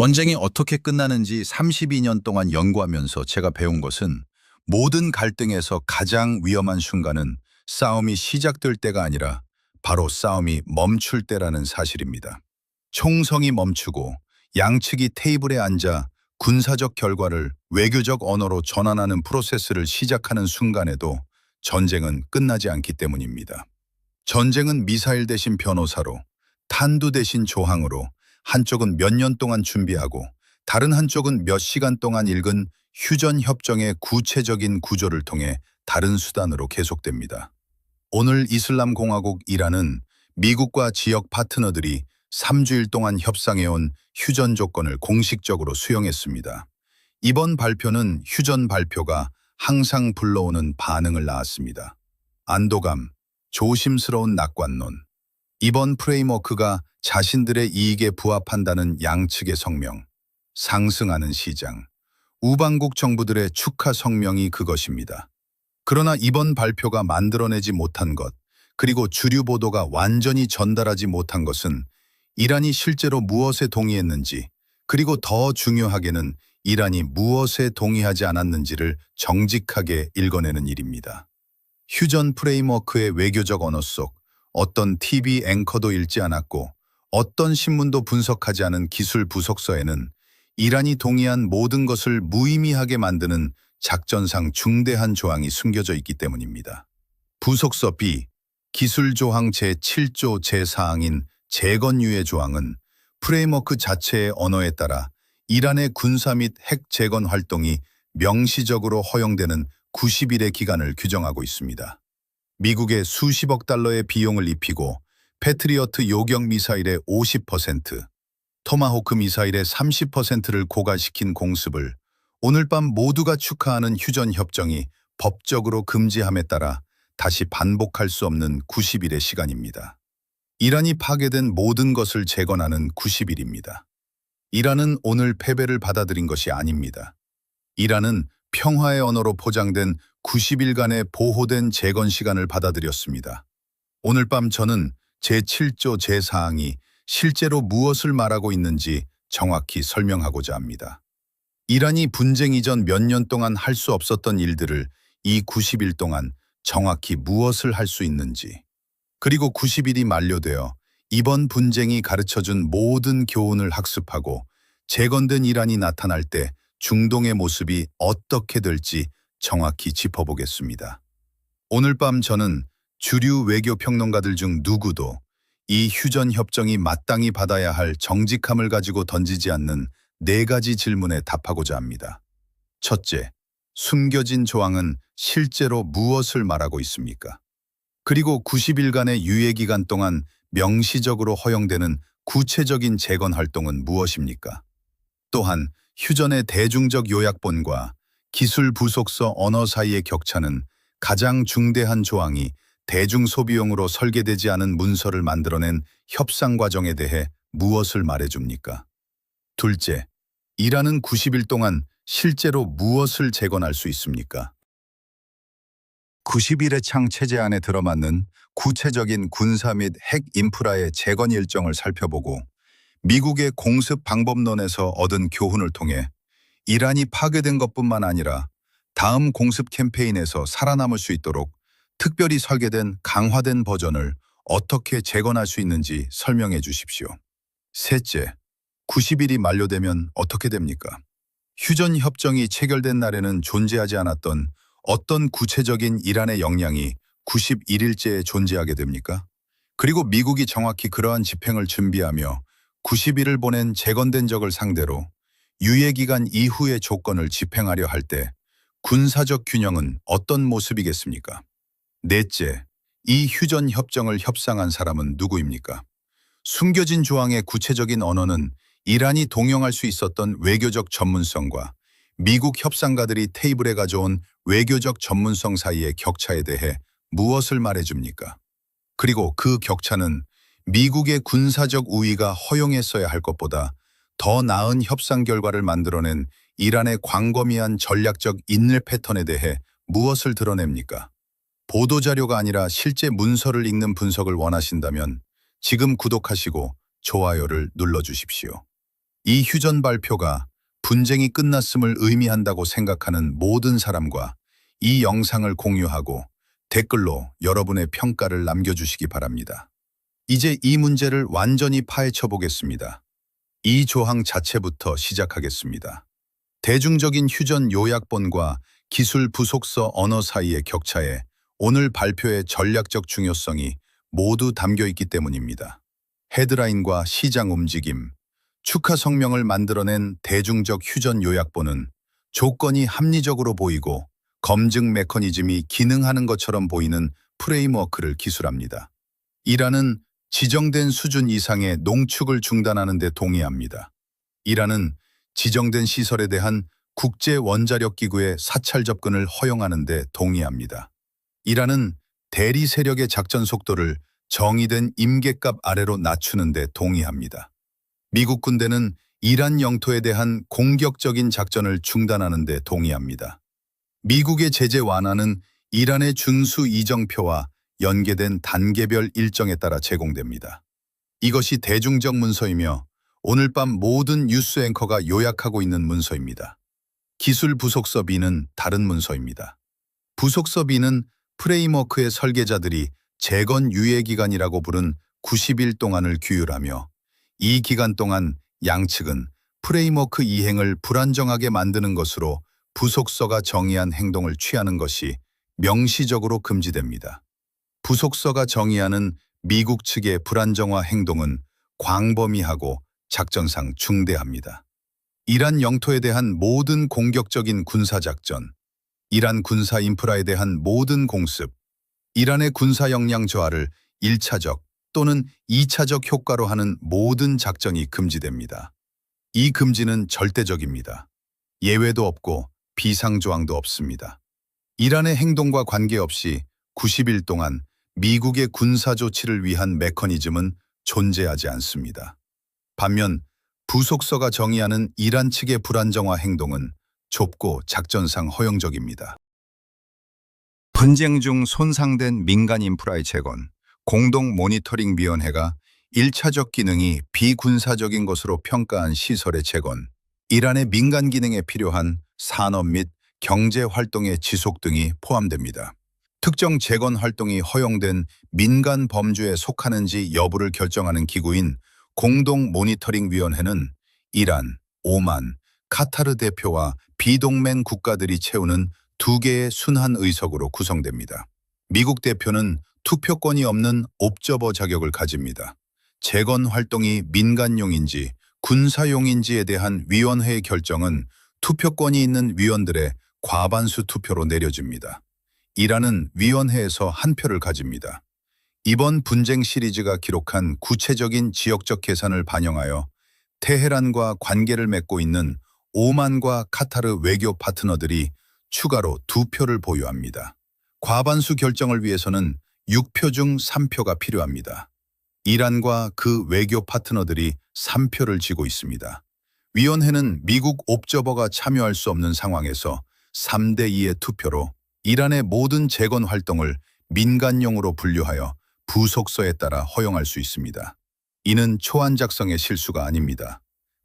전쟁이 어떻게 끝나는지 32년 동안 연구하면서 제가 배운 것은 모든 갈등에서 가장 위험한 순간은 싸움이 시작될 때가 아니라 바로 싸움이 멈출 때라는 사실입니다. 총성이 멈추고 양측이 테이블에 앉아 군사적 결과를 외교적 언어로 전환하는 프로세스를 시작하는 순간에도 전쟁은 끝나지 않기 때문입니다. 전쟁은 미사일 대신 변호사로, 탄두 대신 조항으로 한쪽은 몇 년 동안 준비하고 다른 한쪽은 몇 시간 동안 읽은 휴전 협정의 구체적인 구조를 통해 다른 수단으로 계속됩니다. 오늘 이슬람 공화국 이란은 미국과 지역 파트너들이 3주일 동안 협상해온 휴전 조건을 공식적으로 수용했습니다. 이번 발표는 휴전 발표가 항상 불러오는 반응을 낳았습니다. 안도감, 조심스러운 낙관론. 이번 프레임워크가 자신들의 이익에 부합한다는 양측의 성명, 상승하는 시장, 우방국 정부들의 축하 성명이 그것입니다. 그러나 이번 발표가 만들어내지 못한 것, 그리고 주류 보도가 완전히 전달하지 못한 것은 이란이 실제로 무엇에 동의했는지, 그리고 더 중요하게는 이란이 무엇에 동의하지 않았는지를 정직하게 읽어내는 일입니다. 휴전 프레임워크의 외교적 언어 속 어떤 TV 앵커도 읽지 않았고 어떤 신문도 분석하지 않은 기술 부속서에는 이란이 동의한 모든 것을 무의미하게 만드는 작전상 중대한 조항이 숨겨져 있기 때문입니다. 부속서 B, 기술 조항 제7조 제4항인 재건유예 조항은 프레임워크 자체의 언어에 따라 이란의 군사 및 핵 재건 활동이 명시적으로 허용되는 90일의 기간을 규정하고 있습니다. 미국의 수십억 달러의 비용을 입히고 패트리어트 요격 미사일의 50%, 토마호크 미사일의 30%를 고갈시킨 공습을 오늘 밤 모두가 축하하는 휴전 협정이 법적으로 금지함에 따라 다시 반복할 수 없는 90일의 시간입니다. 이란이 파괴된 모든 것을 재건하는 90일입니다. 이란은 오늘 패배를 받아들인 것이 아닙니다. 이란은 평화의 언어로 포장된 90일간의 보호된 재건 시간을 받아들였습니다. 오늘 밤 저는 제7조 제4항이 실제로 무엇을 말하고 있는지 정확히 설명하고자 합니다. 이란이 분쟁 이전 몇 년 동안 할 수 없었던 일들을 이 90일 동안 정확히 무엇을 할 수 있는지, 그리고 90일이 만료되어 이번 분쟁이 가르쳐준 모든 교훈을 학습하고 재건된 이란이 나타날 때 중동의 모습이 어떻게 될지 정확히 짚어보겠습니다. 오늘 밤 저는 주류 외교 평론가들 중 누구도 이 휴전 협정이 마땅히 받아야 할 정직함을 가지고 던지지 않는 4가지 질문에 답하고자 합니다. 첫째, 숨겨진 조항은 실제로 무엇을 말하고 있습니까? 그리고 90일간의 유예기간 동안 명시적으로 허용되는 구체적인 재건 활동은 무엇입니까? 또한 휴전의 대중적 요약본과 기술 부속서 언어 사이의 격차는 가장 중대한 조항이 대중 소비용으로 설계되지 않은 문서를 만들어낸 협상 과정에 대해 무엇을 말해줍니까? 둘째, 이란은 90일 동안 실제로 무엇을 재건할 수 있습니까? 90일의 창 체제 안에 들어맞는 구체적인 군사 및 핵 인프라의 재건 일정을 살펴보고 미국의 공습 방법론에서 얻은 교훈을 통해 이란이 파괴된 것뿐만 아니라 다음 공습 캠페인에서 살아남을 수 있도록 특별히 설계된 강화된 버전을 어떻게 재건할 수 있는지 설명해 주십시오. 셋째, 90일이 만료되면 어떻게 됩니까? 휴전 협정이 체결된 날에는 존재하지 않았던 어떤 구체적인 이란의 역량이 91일째에 존재하게 됩니까? 그리고 미국이 정확히 그러한 집행을 준비하며 90일을 보낸 재건된 적을 상대로 유예기간 이후의 조건을 집행하려 할 때 군사적 균형은 어떤 모습이겠습니까? 넷째, 이 휴전 협정을 협상한 사람은 누구입니까? 숨겨진 조항의 구체적인 언어는 이란이 동용할 수 있었던 외교적 전문성과 미국 협상가들이 테이블에 가져온 외교적 전문성 사이의 격차에 대해 무엇을 말해줍니까? 그리고 그 격차는 미국의 군사적 우위가 허용했어야 할 것보다 더 나은 협상 결과를 만들어낸 이란의 광범위한 전략적 인내 패턴에 대해 무엇을 드러냅니까? 보도자료가 아니라 실제 문서를 읽는 분석을 원하신다면 지금 구독하시고 좋아요를 눌러주십시오. 이 휴전 발표가 분쟁이 끝났음을 의미한다고 생각하는 모든 사람과 이 영상을 공유하고 댓글로 여러분의 평가를 남겨주시기 바랍니다. 이제 이 문제를 완전히 파헤쳐 보겠습니다. 이 조항 자체부터 시작하겠습니다. 대중적인 휴전 요약본과 기술 부속서 언어 사이의 격차에 오늘 발표의 전략적 중요성이 모두 담겨 있기 때문입니다. 헤드라인과 시장 움직임, 축하 성명을 만들어낸 대중적 휴전 요약본은 조건이 합리적으로 보이고 검증 메커니즘이 기능하는 것처럼 보이는 프레임워크를 기술합니다. 이란은 지정된 수준 이상의 농축을 중단하는 데 동의합니다. 이란은 지정된 시설에 대한 국제 원자력 기구의 사찰 접근을 허용하는 데 동의합니다. 이란은 대리 세력의 작전 속도를 정의된 임계값 아래로 낮추는 데 동의합니다. 미국 군대는 이란 영토에 대한 공격적인 작전을 중단하는 데 동의합니다. 미국의 제재 완화는 이란의 준수 이정표와 연계된 단계별 일정에 따라 제공됩니다. 이것이 대중적 문서이며 오늘 밤 모든 뉴스 앵커가 요약하고 있는 문서입니다. 기술 부속서 B는 다른 문서입니다. 부속서 B는 프레임워크의 설계자들이 재건 유예 기간이라고 부른 90일 동안을 규율하며 이 기간 동안 양측은 프레임워크 이행을 불안정하게 만드는 것으로 부속서가 정의한 행동을 취하는 것이 명시적으로 금지됩니다. 부속서가 정의하는 미국 측의 불안정화 행동은 광범위하고 작전상 중대합니다. 이란 영토에 대한 모든 공격적인 군사작전, 이란 군사 인프라에 대한 모든 공습, 이란의 군사 역량 저하를 1차적 또는 2차적 효과로 하는 모든 작전이 금지됩니다. 이 금지는 절대적입니다. 예외도 없고 비상조항도 없습니다. 이란의 행동과 관계없이 90일 동안 미국의 군사 조치를 위한 메커니즘은 존재하지 않습니다. 반면 부속서가 정의하는 이란 측의 불안정화 행동은 좁고 작전상 허용적입니다. 분쟁 중 손상된 민간 인프라의 재건, 공동 모니터링 위원회가 1차적 기능이 비군사적인 것으로 평가한 시설의 재건, 이란의 민간 기능에 필요한 산업 및 경제 활동의 지속 등이 포함됩니다. 특정 재건 활동이 허용된 민간 범주에 속하는지 여부를 결정하는 기구인 공동 모니터링 위원회는 이란, 오만, 카타르 대표와 비동맹 국가들이 채우는 2개의 순한 의석으로 구성됩니다. 미국 대표는 투표권이 없는 옵저버 자격을 가집니다. 재건 활동이 민간용인지 군사용인지에 대한 위원회의 결정은 투표권이 있는 위원들의 과반수 투표로 내려집니다. 이란은 위원회에서 한 표를 가집니다. 이번 분쟁 시리즈가 기록한 구체적인 지역적 계산을 반영하여 테헤란과 관계를 맺고 있는 오만과 카타르 외교 파트너들이 추가로 2표를 보유합니다. 과반수 결정을 위해서는 6표 중 3표가 필요합니다. 이란과 그 외교 파트너들이 3표를 쥐고 있습니다. 위원회는 미국 옵저버가 참여할 수 없는 상황에서 3대2의 투표로 이란의 모든 재건 활동을 민간용으로 분류하여 부속서에 따라 허용할 수 있습니다. 이는 초안 작성의 실수가 아닙니다.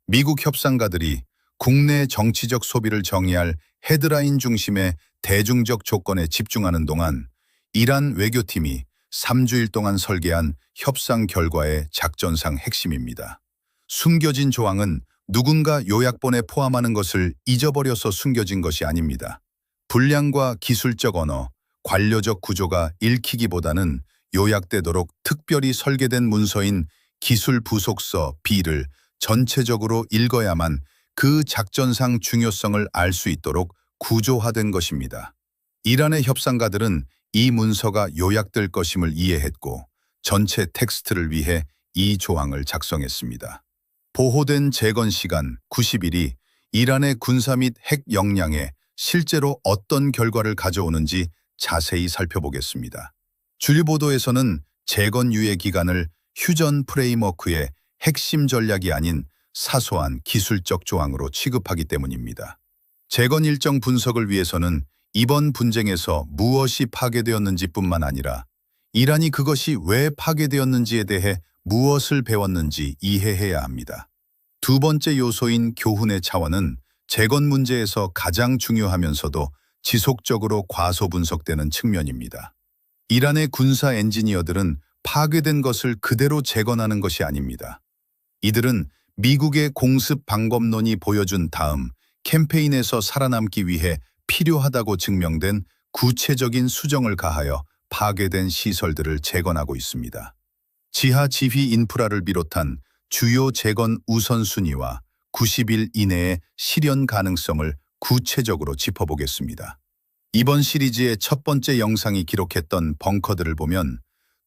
미국 협상가들이 국내 정치적 소비를 정의할 헤드라인 중심의 대중적 조건에 집중하는 동안 이란 외교팀이 3주일 동안 설계한 협상 결과의 작전상 핵심입니다. 숨겨진 조항은 누군가 요약본에 포함하는 것을 잊어버려서 숨겨진 것이 아닙니다. 분량과 기술적 언어, 관료적 구조가 읽히기보다는 요약되도록 특별히 설계된 문서인 기술 부속서 B를 전체적으로 읽어야만 그 작전상 중요성을 알 수 있도록 구조화된 것입니다. 이란의 협상가들은 이 문서가 요약될 것임을 이해했고 전체 텍스트를 위해 이 조항을 작성했습니다. 보호된 재건 시간 90일이 이란의 군사 및 핵 역량에 실제로 어떤 결과를 가져오는지 자세히 살펴보겠습니다. 주류 보도에서는 재건 유예 기간을 휴전 프레임워크의 핵심 전략이 아닌 사소한 기술적 조항으로 취급하기 때문입니다. 재건 일정 분석을 위해서는 이번 분쟁에서 무엇이 파괴되었는지 뿐만 아니라 이란이 그것이 왜 파괴되었는지에 대해 무엇을 배웠는지 이해해야 합니다. 두 번째 요소인 교훈의 차원은 재건 문제에서 가장 중요하면서도 지속적으로 과소 분석되는 측면입니다. 이란의 군사 엔지니어들은 파괴된 것을 그대로 재건하는 것이 아닙니다. 이들은 미국의 공습 방법론이 보여준 다음 캠페인에서 살아남기 위해 필요하다고 증명된 구체적인 수정을 가하여 파괴된 시설들을 재건하고 있습니다. 지하 지휘 인프라를 비롯한 주요 재건 우선순위와 90일 이내의 실현 가능성을 구체적으로 짚어보겠습니다. 이번 시리즈의 첫 번째 영상이 기록했던 벙커들을 보면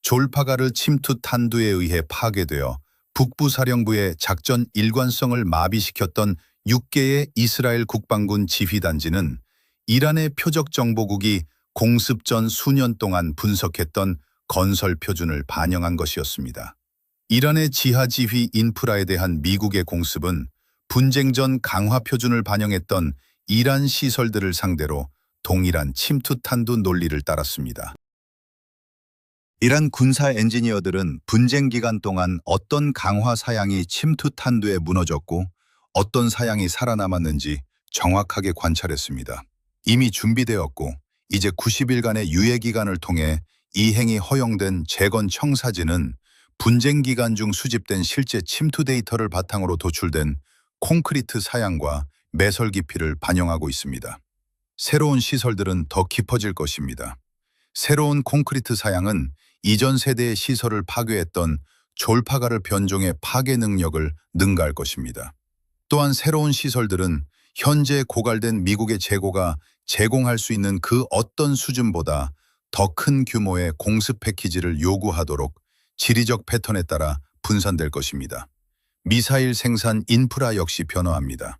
졸파가르 침투 탄두에 의해 파괴되어 북부 사령부의 작전 일관성을 마비시켰던 6개의 이스라엘 국방군 지휘단지는 이란의 표적 정보국이 공습 전 수년 동안 분석했던 건설 표준을 반영한 것이었습니다. 이란의 지하 지휘 인프라에 대한 미국의 공습은 분쟁 전 강화 표준을 반영했던 이란 시설들을 상대로 동일한 침투 탄두 논리를 따랐습니다. 이란 군사 엔지니어들은 분쟁 기간 동안 어떤 강화 사양이 침투 탄두에 무너졌고 어떤 사양이 살아남았는지 정확하게 관찰했습니다. 이미 준비되었고 이제 90일간의 유예 기간을 통해 이행이 허용된 재건 청사진은 분쟁 기간 중 수집된 실제 침투 데이터를 바탕으로 도출된 콘크리트 사양과 매설 깊이를 반영하고 있습니다. 새로운 시설들은 더 깊어질 것입니다. 새로운 콘크리트 사양은 이전 세대의 시설을 파괴했던 졸파가르 변종의 파괴 능력을 능가할 것입니다. 또한 새로운 시설들은 현재 고갈된 미국의 재고가 제공할 수 있는 그 어떤 수준보다 더 큰 규모의 공습 패키지를 요구하도록 지리적 패턴에 따라 분산될 것입니다. 미사일 생산 인프라 역시 변화합니다.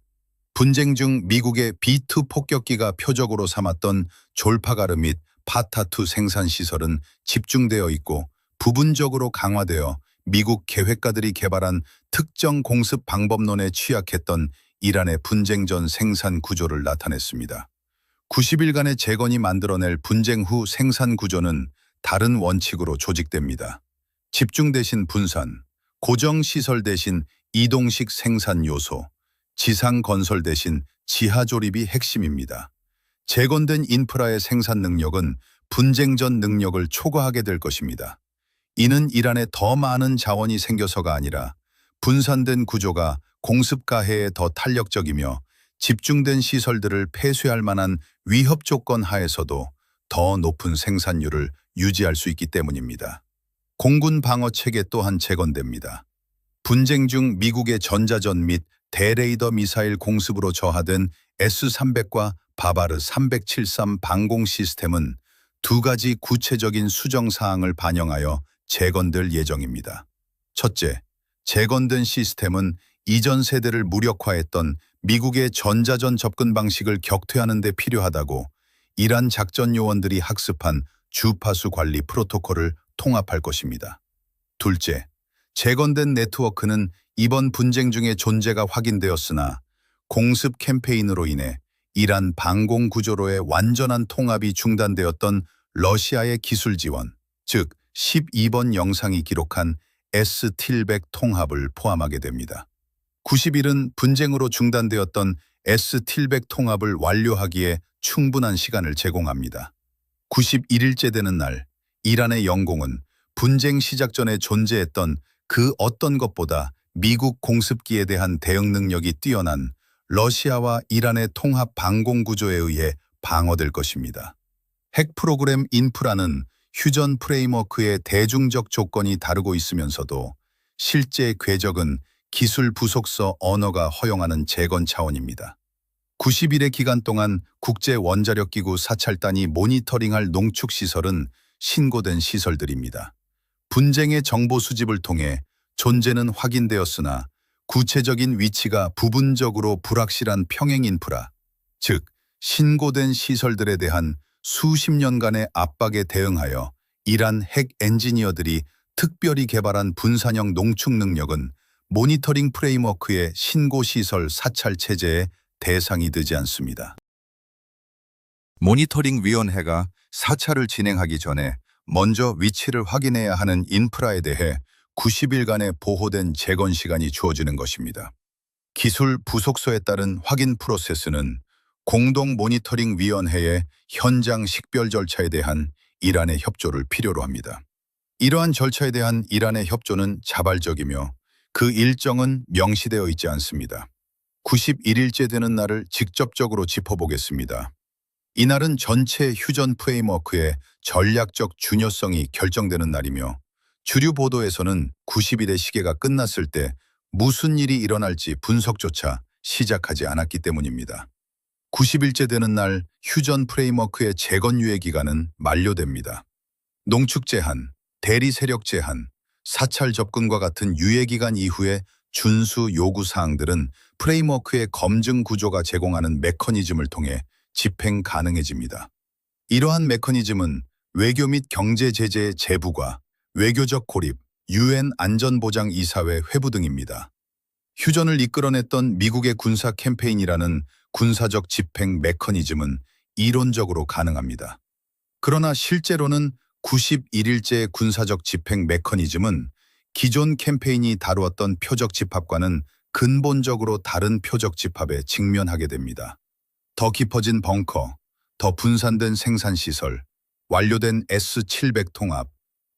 분쟁 중 미국의 B2 폭격기가 표적으로 삼았던 졸파가르 및 파타2 생산 시설은 집중되어 있고 부분적으로 강화되어 미국 계획가들이 개발한 특정 공습 방법론에 취약했던 이란의 분쟁 전 생산 구조를 나타냈습니다. 90일간의 재건이 만들어낼 분쟁 후 생산 구조는 다른 원칙으로 조직됩니다. 집중 대신 분산, 고정 시설 대신 이동식 생산 요소, 지상 건설 대신 지하 조립이 핵심입니다. 재건된 인프라의 생산 능력은 분쟁 전 능력을 초과하게 될 것입니다. 이는 이란에 더 많은 자원이 생겨서가 아니라 분산된 구조가 공습 가해에 더 탄력적이며 집중된 시설들을 폐쇄할 만한 위협 조건 하에서도 더 높은 생산율을 유지할 수 있기 때문입니다. 공군 방어 체계 또한 재건됩니다. 분쟁 중 미국의 전자전 및 대레이더 미사일 공습으로 저하된 S-300과 바바르 373 방공 시스템은 두 가지 구체적인 수정 사항을 반영하여 재건될 예정입니다. 첫째, 재건된 시스템은 이전 세대를 무력화했던 미국의 전자전 접근 방식을 격퇴하는 데 필요하다고 이란 작전 요원들이 학습한 주파수 관리 프로토콜을 통합할 것입니다. 둘째, 재건된 네트워크는 이번 분쟁 중에 존재가 확인되었으나 공습 캠페인으로 인해 이란 방공 구조로의 완전한 통합이 중단되었던 러시아의 기술 지원, 즉 12번 영상이 기록한 S-700 통합을 포함하게 됩니다. 90일은 분쟁으로 중단되었던 S-700 통합을 완료하기에 충분한 시간을 제공합니다. 91일째 되는 날, 이란의 영공은 분쟁 시작 전에 존재했던 그 어떤 것보다 미국 공습기에 대한 대응 능력이 뛰어난 러시아와 이란의 통합 방공 구조에 의해 방어될 것입니다. 핵 프로그램 인프라는 휴전 프레임워크의 대중적 조건이 다르고 있으면서도 실제 궤적은 기술 부속서 언어가 허용하는 재건 차원입니다. 90일의 기간 동안 국제원자력기구 사찰단이 모니터링할 농축시설은 신고된 시설들입니다. 분쟁의 정보 수집을 통해 존재는 확인되었으나 구체적인 위치가 부분적으로 불확실한 평행 인프라, 즉 신고된 시설들에 대한 수십 년간의 압박에 대응하여 이란 핵 엔지니어들이 특별히 개발한 분산형 농축 능력은 모니터링 프레임워크의 신고시설 사찰 체제의 대상이 되지 않습니다. 모니터링 위원회가 사찰을 진행하기 전에 먼저 위치를 확인해야 하는 인프라에 대해 90일간의 보호된 재건 시간이 주어지는 것입니다. 기술 부속서에 따른 확인 프로세스는 공동 모니터링 위원회의 현장 식별 절차에 대한 이란의 협조를 필요로 합니다. 이러한 절차에 대한 이란의 협조는 자발적이며 그 일정은 명시되어 있지 않습니다. 91일째 되는 날을 직접적으로 짚어보겠습니다. 이날은 전체 휴전 프레임워크의 전략적 중요성이 결정되는 날이며 주류 보도에서는 90일의 시계가 끝났을 때 무슨 일이 일어날지 분석조차 시작하지 않았기 때문입니다. 90일째 되는 날 휴전 프레임워크의 재건 유예 기간은 만료됩니다. 농축 제한, 대리 세력 제한, 사찰 접근과 같은 유예 기간 이후의 준수 요구 사항들은 프레임워크의 검증 구조가 제공하는 메커니즘을 통해 집행 가능해집니다. 이러한 메커니즘은 외교 및 경제 제재의 재부과 외교적 고립, UN 안전보장이사회 회부 등입니다. 휴전을 이끌어냈던 미국의 군사 캠페인이라는 군사적 집행 메커니즘은 이론적으로 가능합니다. 그러나 실제로는 91일째 군사적 집행 메커니즘은 기존 캠페인이 다루었던 표적 집합과는 근본적으로 다른 표적 집합에 직면하게 됩니다. 더 깊어진 벙커, 더 분산된 생산시설, 완료된 S-700 통합,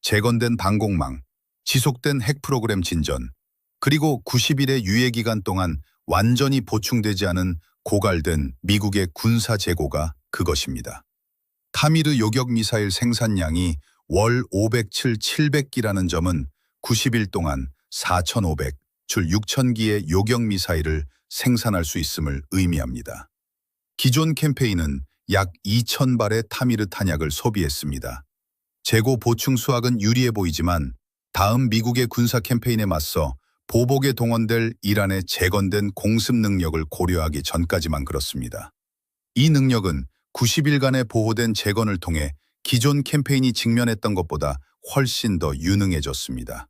재건된 방공망, 지속된 핵 프로그램 진전, 그리고 90일의 유예 기간 동안 완전히 보충되지 않은 고갈된 미국의 군사 재고가 그것입니다. 타미르 요격 미사일 생산량이 월 507, 700기라는 점은 90일 동안 4,500, 줄 6,000기의 요격 미사일을 생산할 수 있음을 의미합니다. 기존 캠페인은 약 2,000발의 타미르 탄약을 소비했습니다. 재고 보충 수확은 유리해 보이지만 다음 미국의 군사 캠페인에 맞서 보복에 동원될 이란의 재건된 공습 능력을 고려하기 전까지만 그렇습니다. 이 능력은 90일간의 보호된 재건을 통해 기존 캠페인이 직면했던 것보다 훨씬 더 유능해졌습니다.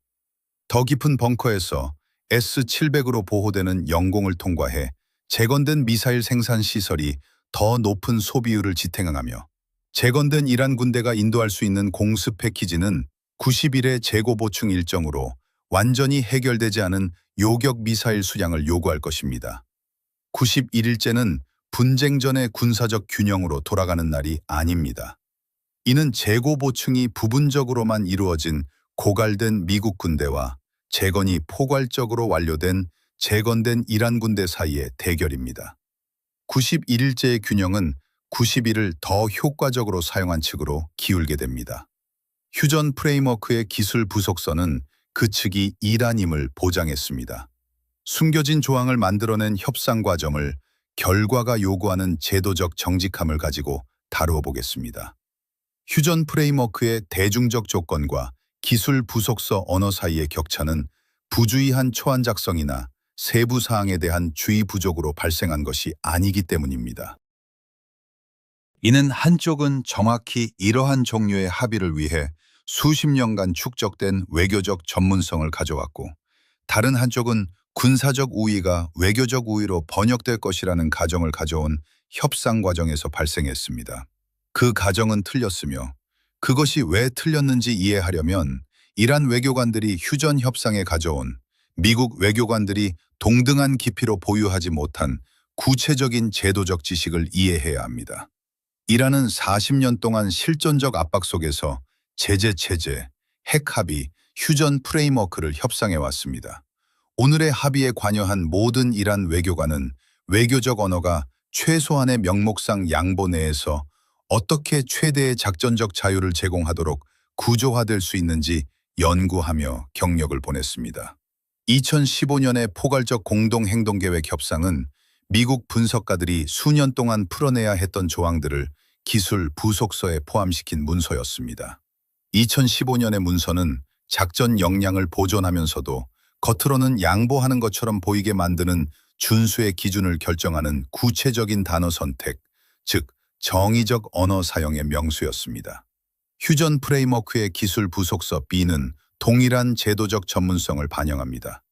더 깊은 벙커에서 S-700으로 보호되는 영공을 통과해 재건된 미사일 생산 시설이 더 높은 소비율을 지탱하며 재건된 이란 군대가 인도할 수 있는 공습 패키지는 90일의 재고 보충 일정으로 완전히 해결되지 않은 요격 미사일 수량을 요구할 것입니다. 91일째는 분쟁 전의 군사적 균형으로 돌아가는 날이 아닙니다. 이는 재고 보충이 부분적으로만 이루어진 고갈된 미국 군대와 재건이 포괄적으로 완료된 재건된 이란 군대 사이의 대결입니다. 91일째의 균형은 90일을 더 효과적으로 사용한 측으로 기울게 됩니다. 휴전 프레임워크의 기술 부속서는 그 측이 이란임을 보장했습니다. 숨겨진 조항을 만들어낸 협상 과정을 결과가 요구하는 제도적 정직함을 가지고 다루어 보겠습니다. 휴전 프레임워크의 대중적 조건과 기술 부속서 언어 사이의 격차는 부주의한 초안 작성이나 세부 사항에 대한 주의 부족으로 발생한 것이 아니기 때문입니다. 이는 한쪽은 정확히 이러한 종류의 합의를 위해 수십 년간 축적된 외교적 전문성을 가져왔고 다른 한쪽은 군사적 우위가 외교적 우위로 번역될 것이라는 가정을 가져온 협상 과정에서 발생했습니다. 그 가정은 틀렸으며 그것이 왜 틀렸는지 이해하려면 이란 외교관들이 휴전 협상에 가져온 미국 외교관들이 동등한 깊이로 보유하지 못한 구체적인 제도적 지식을 이해해야 합니다. 이란은 40년 동안 실존적 압박 속에서 제재 체제, 핵 합의, 휴전 프레임워크를 협상해 왔습니다. 오늘의 합의에 관여한 모든 이란 외교관은 외교적 언어가 최소한의 명목상 양보 내에서 어떻게 최대의 작전적 자유를 제공하도록 구조화될 수 있는지 연구하며 경력을 보냈습니다. 2015년의 포괄적 공동행동계획 협상은 미국 분석가들이 수년 동안 풀어내야 했던 조항들을 기술 부속서에 포함시킨 문서였습니다. 2015년의 문서는 작전 역량을 보존하면서도 겉으로는 양보하는 것처럼 보이게 만드는 준수의 기준을 결정하는 구체적인 단어 선택, 즉 정의적 언어 사용의 명수였습니다. 휴전 프레임워크의 기술 부속서 B는 동일한 제도적 전문성을 반영합니다.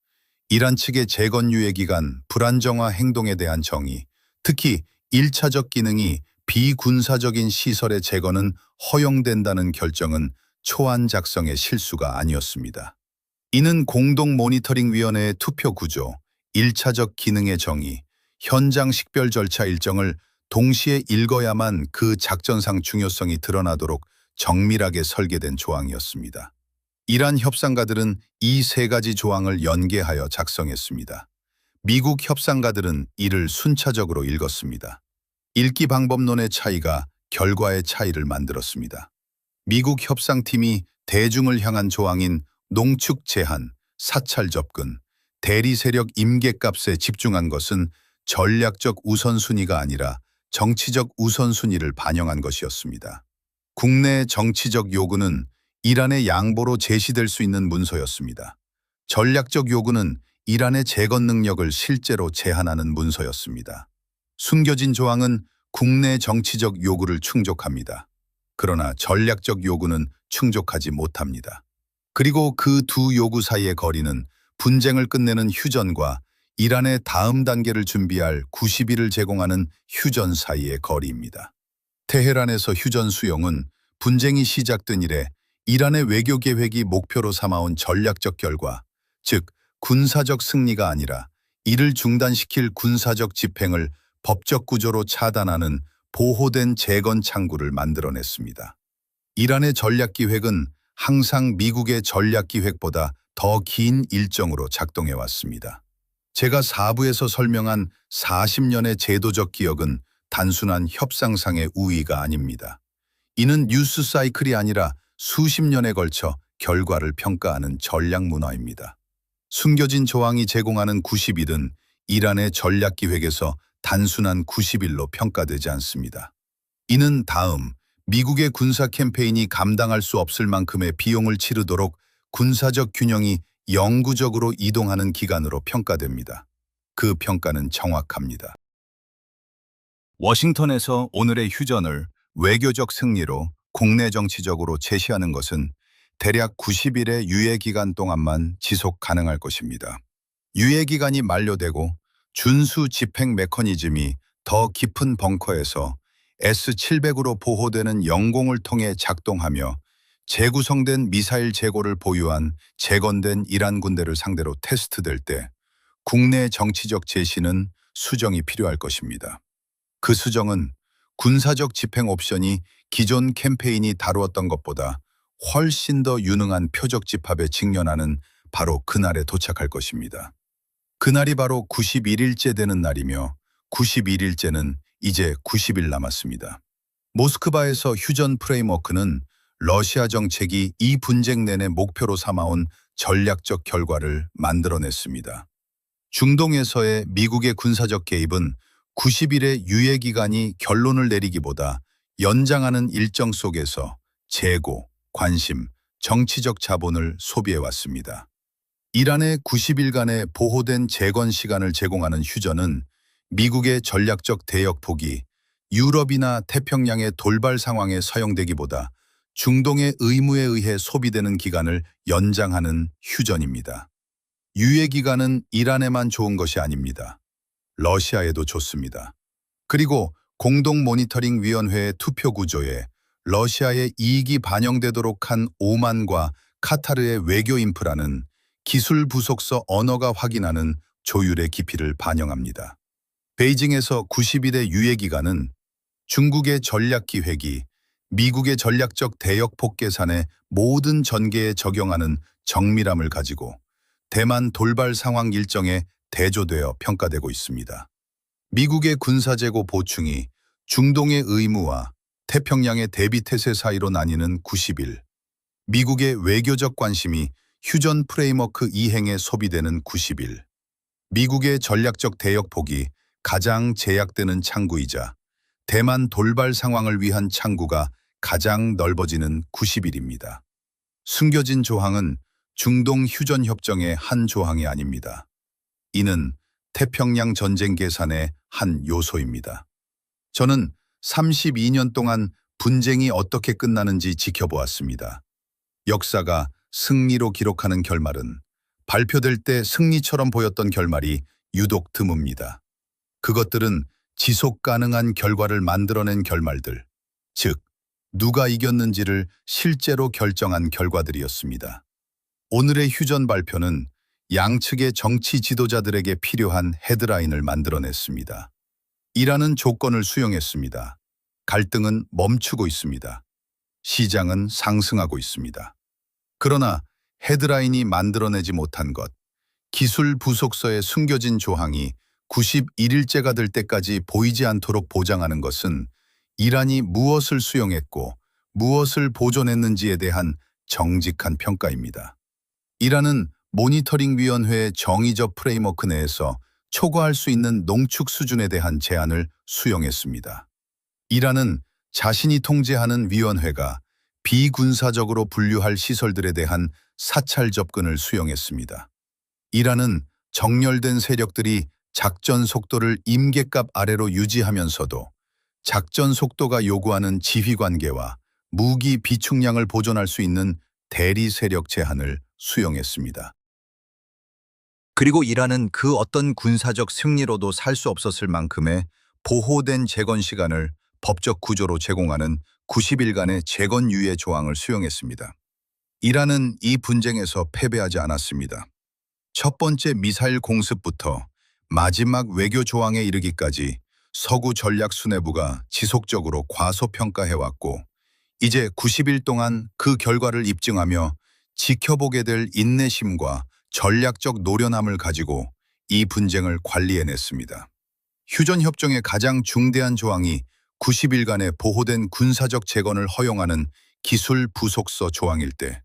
이란 측의 재건 유예 기간, 불안정화 행동에 대한 정의, 특히 1차적 기능이 비군사적인 시설의 재건은 허용된다는 결정은 초안 작성의 실수가 아니었습니다. 이는 공동 모니터링 위원회의 투표 구조, 1차적 기능의 정의, 현장 식별 절차 일정을 동시에 읽어야만 그 작전상 중요성이 드러나도록 정밀하게 설계된 조항이었습니다. 이란 협상가들은 이 세 가지 조항을 연계하여 작성했습니다. 미국 협상가들은 이를 순차적으로 읽었습니다. 읽기 방법론의 차이가 결과의 차이를 만들었습니다. 미국 협상팀이 대중을 향한 조항인 농축 제한, 사찰 접근, 대리 세력 임계값에 집중한 것은 전략적 우선순위가 아니라 정치적 우선순위를 반영한 것이었습니다. 국내 정치적 요구는 이란의 양보로 제시될 수 있는 문서였습니다. 전략적 요구는 이란의 재건 능력을 실제로 제한하는 문서였습니다. 숨겨진 조항은 국내 정치적 요구를 충족합니다. 그러나 전략적 요구는 충족하지 못합니다. 그리고 그 두 요구 사이의 거리는 분쟁을 끝내는 휴전과 이란의 다음 단계를 준비할 90일을 제공하는 휴전 사이의 거리입니다. 테헤란에서 휴전 수용은 분쟁이 시작된 이래 이란의 외교 계획이 목표로 삼아온 전략적 결과, 즉 군사적 승리가 아니라 이를 중단시킬 군사적 집행을 법적 구조로 차단하는 보호된 재건 창구를 만들어냈습니다. 이란의 전략기획은 항상 미국의 전략기획보다 더 긴 일정으로 작동해왔습니다. 제가 4부에서 설명한 40년의 제도적 기억은 단순한 협상상의 우위가 아닙니다. 이는 뉴스 사이클이 아니라 수십 년에 걸쳐 결과를 평가하는 전략 문화입니다. 숨겨진 조항이 제공하는 90일은 이란의 전략기획에서 단순한 90일로 평가되지 않습니다. 이는 다음 미국의 군사 캠페인이 감당할 수 없을 만큼의 비용을 치르도록 군사적 균형이 영구적으로 이동하는 기간으로 평가됩니다. 그 평가는 정확합니다. 워싱턴에서 오늘의 휴전을 외교적 승리로 국내 정치적으로 제시하는 것은 대략 90일의 유예기간 동안만 지속 가능할 것입니다. 유예기간이 만료되고 준수 집행 메커니즘이 더 깊은 벙커에서 S-700으로 보호되는 영공을 통해 작동하며 재구성된 미사일 재고를 보유한 재건된 이란 군대를 상대로 테스트될 때 국내 정치적 제시는 수정이 필요할 것입니다. 그 수정은 군사적 집행 옵션이 기존 캠페인이 다루었던 것보다 훨씬 더 유능한 표적 집합에 직면하는 바로 그날에 도착할 것입니다. 그날이 바로 91일째 되는 날이며 91일째는 이제 90일 남았습니다. 모스크바에서 휴전 프레임워크는 러시아 정책이 이 분쟁 내내 목표로 삼아온 전략적 결과를 만들어냈습니다. 중동에서의 미국의 군사적 개입은 90일의 유예기간이 결론을 내리기보다 연장하는 일정 속에서 재고, 관심, 정치적 자본을 소비해왔습니다. 이란의 90일간의 보호된 재건 시간을 제공하는 휴전은 미국의 전략적 대역폭이 유럽이나 태평양의 돌발 상황에 사용되기보다 중동의 의무에 의해 소비되는 기간을 연장하는 휴전입니다. 유예기간은 이란에만 좋은 것이 아닙니다. 러시아에도 좋습니다. 그리고 공동모니터링위원회의 투표 구조에 러시아의 이익이 반영되도록 한 오만과 카타르의 외교 인프라는 기술 부속서 언어가 확인하는 조율의 깊이를 반영합니다. 베이징에서 90일의 유예기간은 중국의 전략기획이 미국의 전략적 대역폭 계산의 모든 전개에 적용하는 정밀함을 가지고 대만 돌발 상황 일정에 대조되어 평가되고 있습니다. 미국의 군사재고 보충이 중동의 의무와 태평양의 대비태세 사이로 나뉘는 90일, 미국의 외교적 관심이 휴전 프레임워크 이행에 소비되는 90일, 미국의 전략적 대역폭이 가장 제약되는 창구이자 대만 돌발 상황을 위한 창구가 가장 넓어지는 90일입니다. 숨겨진 조항은 중동 휴전 협정의 한 조항이 아닙니다. 이는 태평양 전쟁 계산의 한 요소입니다. 저는 32년 동안 분쟁이 어떻게 끝나는지 지켜보았습니다. 역사가 승리로 기록하는 결말은 발표될 때 승리처럼 보였던 결말이 유독 드뭅니다. 그것들은 지속 가능한 결과를 만들어낸 결말들, 즉 누가 이겼는지를 실제로 결정한 결과들이었습니다. 오늘의 휴전 발표는 양측의 정치 지도자들에게 필요한 헤드라인을 만들어냈습니다. 이라는 조건을 수용했습니다. 갈등은 멈추고 있습니다. 시장은 상승하고 있습니다. 그러나 헤드라인이 만들어내지 못한 것, 기술 부속서에 숨겨진 조항이 91일째가 될 때까지 보이지 않도록 보장하는 것은 이란이 무엇을 수용했고 무엇을 보존했는지에 대한 정직한 평가입니다. 이란은 모니터링위원회의 정의적 프레임워크 내에서 초과할 수 있는 농축 수준에 대한 제한을 수용했습니다. 이란은 자신이 통제하는 위원회가 비군사적으로 분류할 시설들에 대한 사찰 접근을 수용했습니다. 이란은 정렬된 세력들이 작전 속도를 임계값 아래로 유지하면서도 작전 속도가 요구하는 지휘 관계와 무기 비축량을 보존할 수 있는 대리 세력 제한을 수용했습니다. 그리고 이란은 그 어떤 군사적 승리로도 살 수 없었을 만큼의 보호된 재건 시간을 법적 구조로 제공하는 90일간의 재건 유예 조항을 수용했습니다. 이란은 이 분쟁에서 패배하지 않았습니다. 첫 번째 미사일 공습부터 마지막 외교 조항에 이르기까지 서구 전략수뇌부가 지속적으로 과소평가해왔고 이제 90일 동안 그 결과를 입증하며 지켜보게 될 인내심과 전략적 노련함을 가지고 이 분쟁을 관리해냈습니다. 휴전협정의 가장 중대한 조항이 90일간의 보호된 군사적 재건을 허용하는 기술 부속서 조항일 때,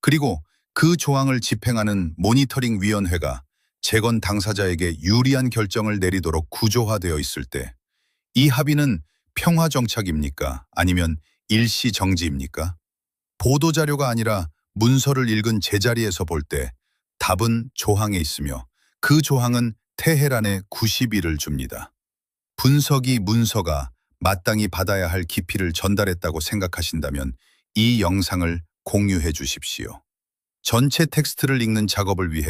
그리고 그 조항을 집행하는 모니터링 위원회가 재건 당사자에게 유리한 결정을 내리도록 구조화되어 있을 때, 이 합의는 평화 정착입니까? 아니면 일시 정지입니까? 보도자료가 아니라 문서를 읽은 제자리에서 볼 때 답은 조항에 있으며 그 조항은 테헤란에 90일을 줍니다. 분석이 문서가 마땅히 받아야 할 깊이를 전달했다고 생각하신다면 이 영상을 공유해 주십시오. 전체 텍스트를 읽는 작업을 위해